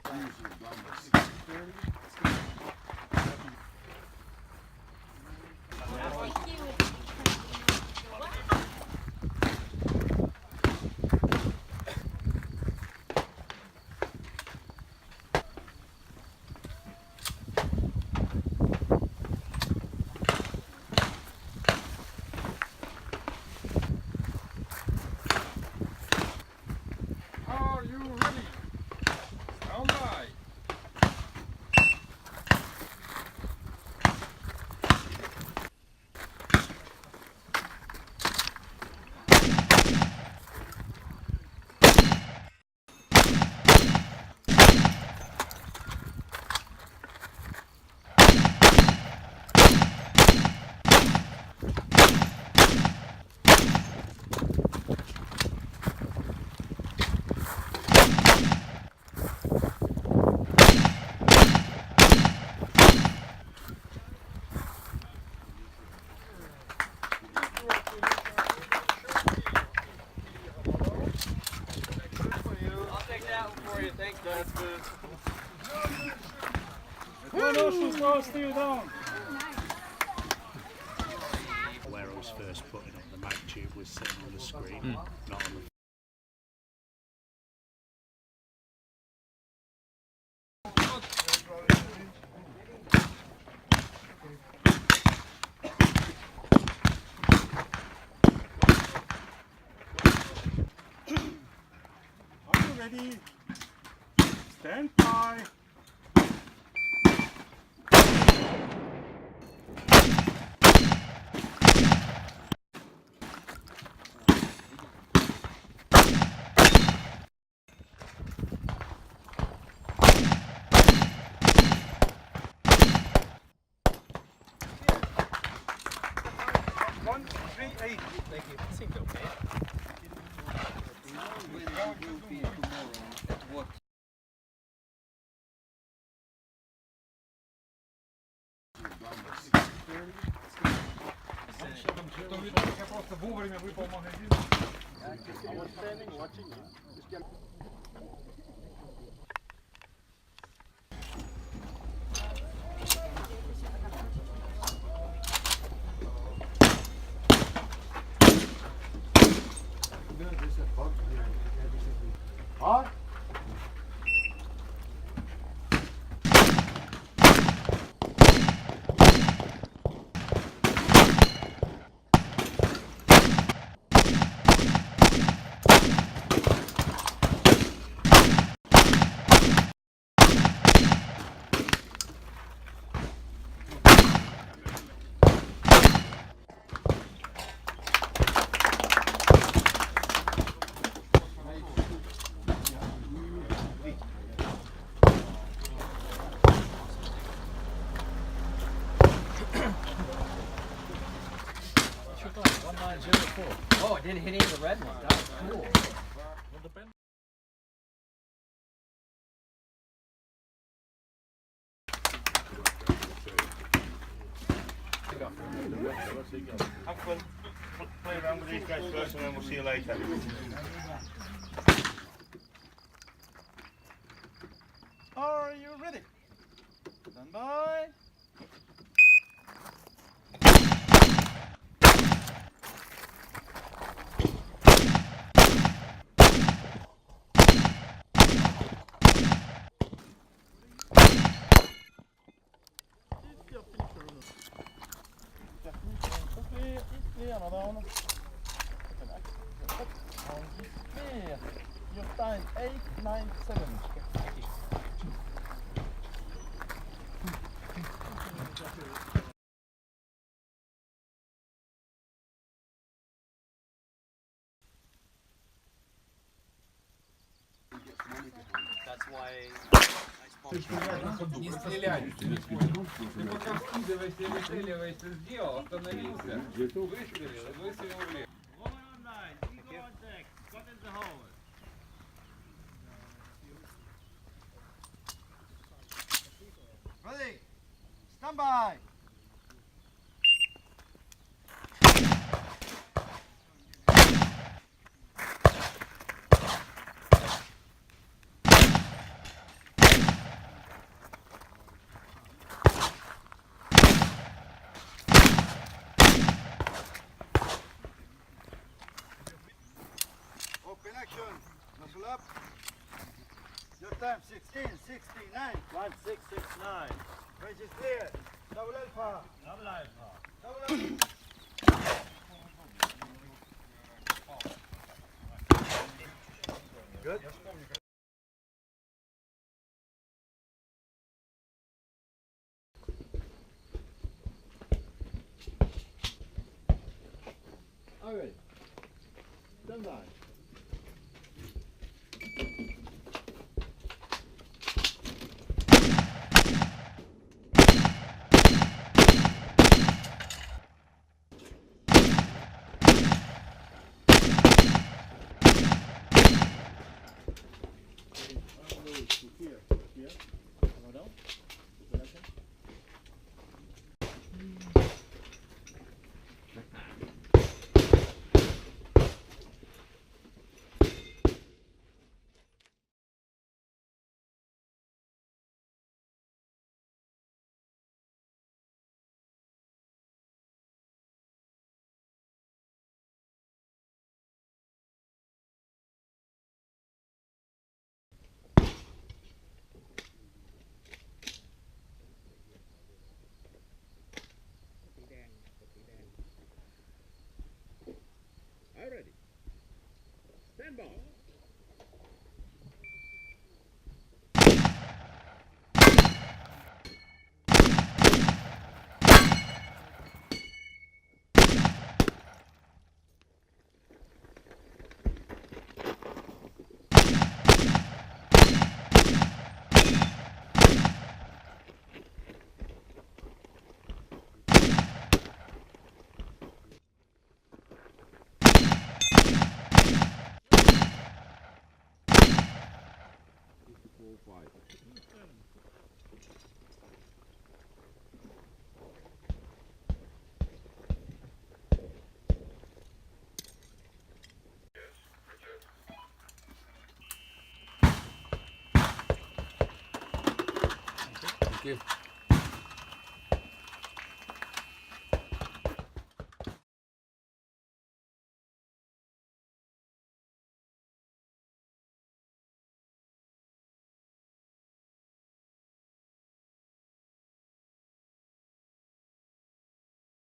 Are you ready? Stand by. Where I was first putting up the mag tube was sitting on the screen, not on the Are you ready? Stand by. One, three, eight. Thank you. It seemed okay. Я просто вовремя выпал в магазин. Hard. Oh, it didn't hit any of the red ones. That was cool. Have fun. Play around with these guys first and then we'll see you later. Are you ready? Stand by. Your time 897. That's why Не стреляй, ты не понял. Ты пока вскидываешься или целиваешься, сделал, остановился, выстрелил влево. Ready? Stand by. 116, 69. 1669. Range is clear. Double alpha. Double alpha. Double alpha. Good. All right. Stand by. All ready. Stand by.